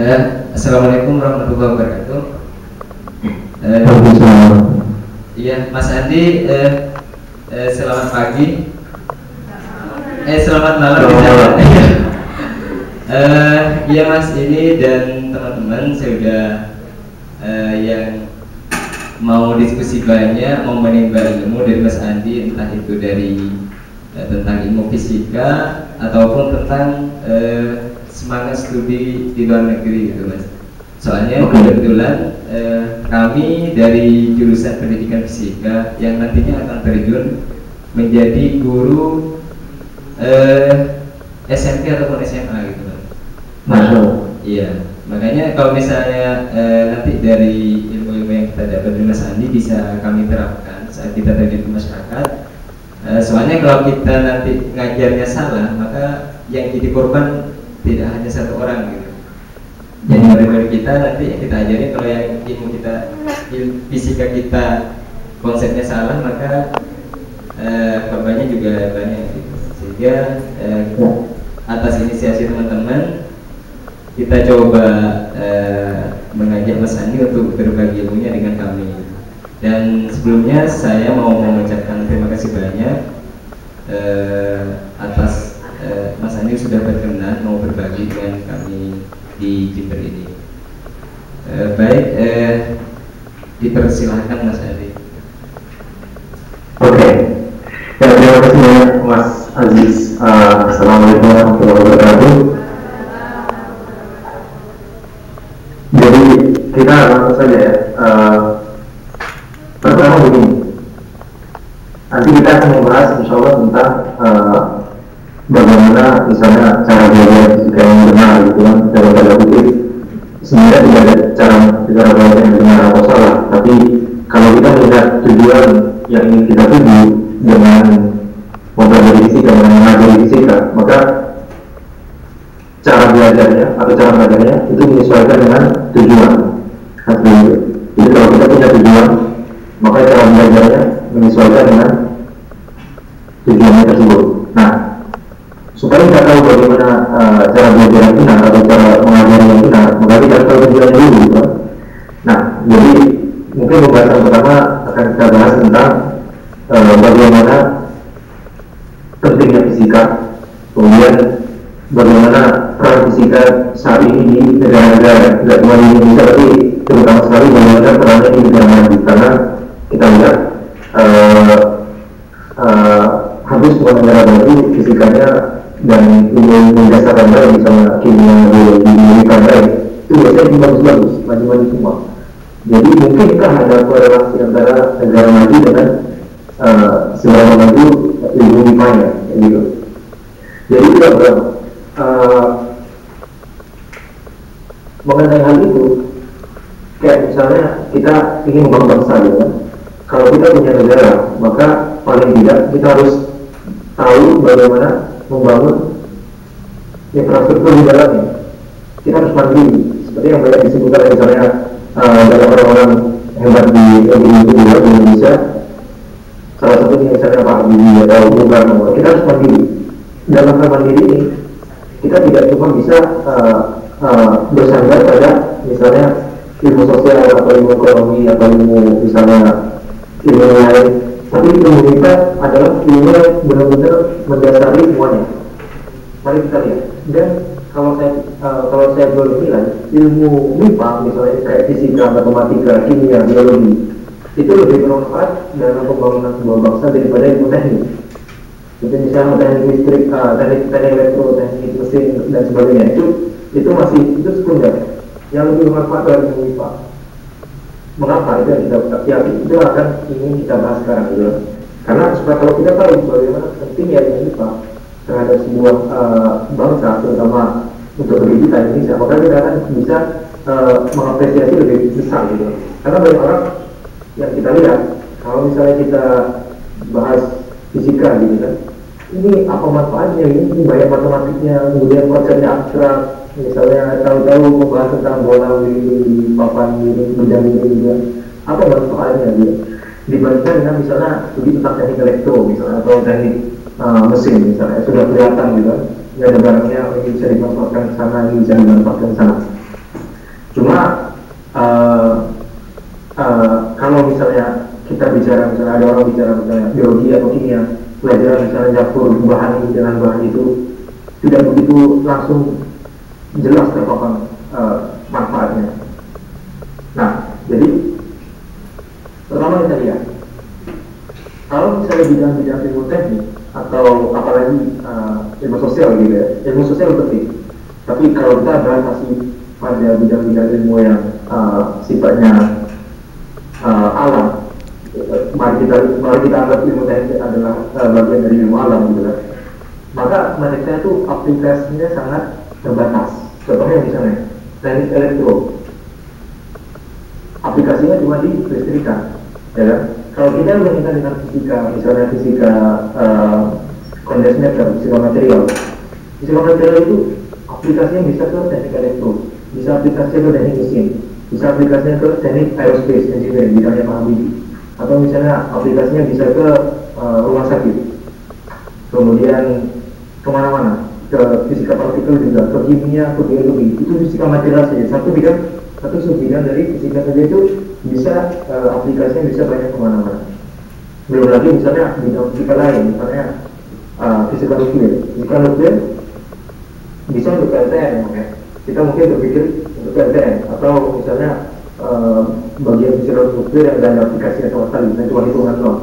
Assalamualaikum warahmatullahi wabarakatuh. Iya, Mas Andi, selamat pagi. Selamat malam di sana. Iya Mas, ini dan teman-teman saya udah yang mau diskusi banyak, mau menimba ilmu dari Mas Andi, entah itu dari tentang ilmu fisika ataupun tentang semangat studi di luar negeri gitu Mas. Soalnya kebetulan kami dari jurusan pendidikan fisika yang nantinya akan terjun menjadi guru SMP ataupun SMA gitu Mas. Iya, makanya kalau misalnya nanti dari ilmu-ilmu yang kita dapat dari Mas Andi bisa kami terapkan saat kita terjun ke masyarakat. Soalnya kalau kita nanti ngajarnya salah, maka yang jadi korban tidak hanya satu orang gitu. Jadi dari kita nanti yang kita ajarin, kalau yang ilmu kita fisika kita konsepnya salah, maka korbannya juga banyak gitu. Sehingga atas inisiasi teman-teman kita coba mengajak Mas Andi untuk berbagi ilmunya dengan kami. Dan sebelumnya saya mau mengucapkan terima kasih banyak atas Mas Andi sudah berkenan mau berbagi dengan kami di Jember ini. Baik, dipersilahkan Mas Andi. Oke. Ya, terima kasih banyak Mas Aziz. Assalamualaikum warahmatullahi wabarakatuh. Jadi kita langsung saja ya. Pertama begini, nanti kita akan membahas insya Allah tentang bagaimana misalnya cara belajar fisika yang benar gitu kan, dalam tanda kutip. Sebenarnya tidak ada cara belajar yang benar atau salah, tapi kalau kita melihat tujuan yang ingin kita tuju dengan mempelajari fisika, dengan mengajari fisika, maka cara belajarnya atau cara belajarnya itu menyesuaikan dengan tujuan. Jadi kalau kita punya tujuan, maka cara belajarnya menyesuaikan dengan tujuannya tersebut. Nah, supaya kita tahu bagaimana cara belajar yang benar atau cara mengajar yang benar, maka kita harus tahu tujuannya dulu gitu. Nah, jadi mungkin pembahasan pertama akan kita bahas tentang bagaimana pentingnya fisika, kemudian bagaimana peran fisika saat ini di negara-negara, tidak cuma di Indonesia tapi terutama sekali bagaimana perannya di negara maju, karena kita lihat hampir semua negara maju fisikanya dan ilmu dasar yang baik, misalnya kimia, biologi, baik, itu biasanya bagus-bagus, maju-maju semua. Jadi mungkinkah ada korelasi antara negara maju dengan seberapa maju ilmu IPA-nya, gitu. Jadi kita mengenai hal itu, kayak misalnya kita ingin membangun bangsa gitu kan. Kalau kita punya negara, maka paling tidak kita harus tahu bagaimana membangun infrastruktur di dalamnya. Kita harus mandiri, seperti yang banyak disebutkan misalnya dari orang-orang hebat di Indonesia. Salah satunya misalnya Pak Habibie atau Bung Karno. Kita harus mandiri. Dalam mandiri ini, kita tidak cuma bisa bersandar pada misalnya ilmu sosial atau ilmu ekonomi atau ilmu misalnya ilmu lain, tapi ilmu kita adalah ilmu yang benar-benar mendasari semuanya. Mari kita lihat. Dan kalau saya boleh bilang, ilmu MIPA misalnya kayak fisika, matematika, kimia, biologi itu lebih bermanfaat dalam pembangunan sebuah bangsa daripada ilmu teknik. Jadi misalnya teknik listrik, teknik elektro, teknik mesin dan sebagainya, itu masih sekunder. Yang lebih bermanfaat dari ilmu MIPA. Mengapa itu yang kita yakin? Itu akan ingin kita bahas sekarang gitu. Karena supaya kalau kita tahu bagaimana pentingnya ilmu MIPA terhadap sebuah bangsa, terutama untuk pendidikan Indonesia, maka kita akan bisa mengapresiasi lebih besar gitu. Karena banyak orang yang kita lihat, kalau misalnya kita bahas fisika gitu kan, ini apa manfaatnya, ini banyak matematiknya, kemudian konsepnya abstrak, misalnya tahu-tahu membahas tentang bola di papan ini, bidang ini juga, apa manfaatnya gitu dibandingkan dengan misalnya studi tentang teknik elektro misalnya atau teknik mesin misalnya, sudah kelihatan gitu, ya ada barangnya ini bisa dimanfaatkan ke sana, ini bisa dimanfaatkan ke sana. Cuma kalau misalnya kita bicara, misalnya ada orang bicara misalnya biologi atau kimia, pelajaran misalnya campur bahan ini dengan bahan itu, tidak begitu langsung jelas terpapan manfaatnya. Nah, jadi pertama kita lihat, kalau misalnya bidang-bidang ilmu teknik atau apalagi ilmu sosial gitu ya, ilmu sosial penting. Tapi kalau kita bahas masih pada bidang-bidang ilmu yang sifatnya alam, mari kita anggap ilmu teknik adalah bagian dari ilmu alam gitu kan. Maka mereka itu aplikasinya sangat terbatas. Contohnya misalnya teknik elektro, aplikasinya cuma di listrikan, ya kan? Kalau kita bandingkan dengan fisika, misalnya fisika condensed matter, fisika material itu aplikasinya bisa ke teknik elektro, bisa aplikasinya ke teknik mesin, bisa aplikasinya ke teknik aerospace engineering, bidangnya Pak Habibie, atau misalnya aplikasinya bisa ke rumah sakit, kemudian kemana-mana, ke fisika partikel juga, ke kimia, ke biologi, itu fisika material saja, satu subbidang dari fisika saja itu bisa aplikasinya bisa banyak kemana-mana. Belum lagi misalnya bidang fisika lain, misalnya fisika nuklir bisa untuk PLTN ya. Kita mungkin berpikir untuk PLTN atau misalnya bagian fisika nuklir yang ada aplikasinya sama sekali, misalnya cuma hitungan doang.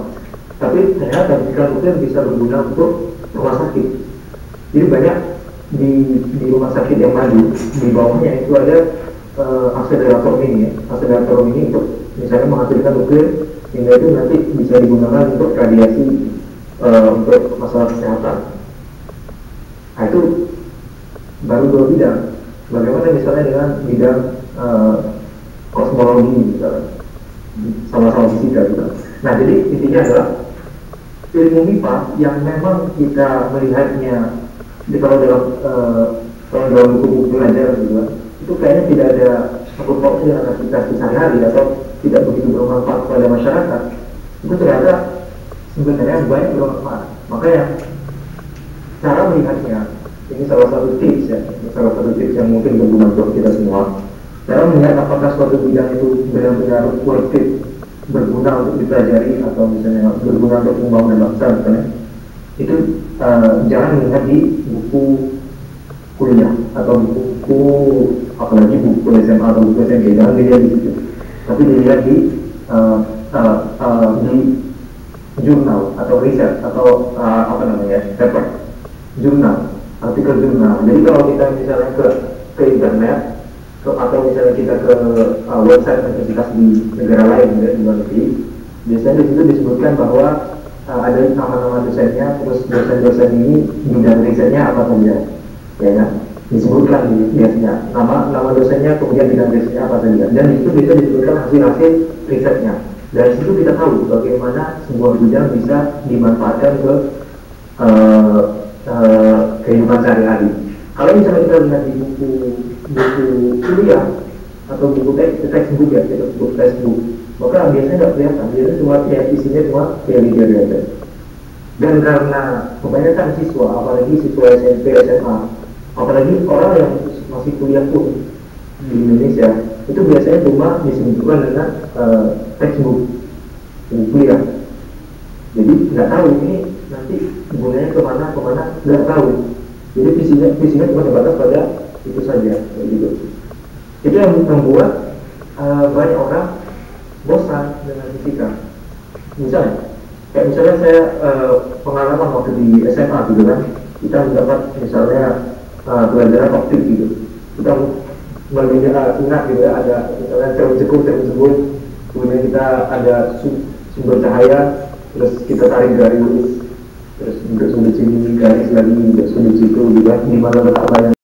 Tapi ternyata fisika nuklir bisa berguna untuk rumah sakit. Jadi banyak di rumah sakit yang maju, di bawahnya itu ada akselerator mini ya, akselerator mini untuk misalnya menghasilkan nuklir sehingga itu nanti bisa digunakan untuk radiasi untuk masalah kesehatan. Nah itu baru dua bidang. Bagaimana misalnya dengan bidang kosmologi misalnya, sama-sama fisika gitu. Nah jadi intinya adalah ilmu MIPA yang memang kita melihatnya kalau dalam buku-buku belajar gitu kan, itu kayaknya tidak ada sangkut pautnya dengan aktivitas sehari-hari atau tidak begitu bermanfaat kepada masyarakat. Itu ternyata sebenarnya banyak bermanfaat. Makanya cara melihatnya ini salah satu tips ya, salah satu tips yang mungkin berguna untuk kita semua. Cara melihat apakah suatu bidang itu benar-benar worth it, berguna untuk dipelajari atau misalnya berguna untuk pembangunan bangsa misalnya, itu jangan melihat di buku kuliah atau buku apalagi buku SMA atau buku SMP, jangan dilihat di situ, tapi dilihat di jurnal atau riset atau paper, jurnal, artikel jurnal. Jadi kalau kita misalnya ke internet atau misalnya kita ke website universitas di negara lain di luar negeri, biasanya di situ disebutkan bahwa ada nama-nama dosennya, terus dosen-dosen ini bidang risetnya apa saja, ya kan? Disebutkan biasanya nama dosennya, kemudian bidang risetnya apa saja, dan itu bisa disebutkan hasil-hasil risetnya. Dari situ kita tahu bagaimana sebuah bidang bisa dimanfaatkan ke kehidupan sehari-hari. Kalau misalnya kita lihat di buku kuliah atau buku textbook ya, kita sebut textbook, maka biasanya nggak kelihatan, biasanya cuma ya, isinya cuma teori-teori aja. Dan karena kebanyakan siswa, apalagi siswa SMP, SMA, apalagi orang yang masih kuliah pun di Indonesia, itu biasanya cuma disebutkan dengan textbook kuliah. Jadi nggak tahu ini nanti gunanya kemana, nggak tahu. Jadi visinya cuma terbatas pada itu saja, gitu. Itu yang membuat banyak orang bosan dengan fisika. Misalnya saya pengalaman waktu di SMA gitu kan, kita mendapat misalnya pelajaran optik gitu. Kita ingat gitu ya, ada misalnya terus kemudian kita ada sumber cahaya, terus kita tarik garis, terus sudut sini garis lagi, sudut situ gitu, di mana letak layar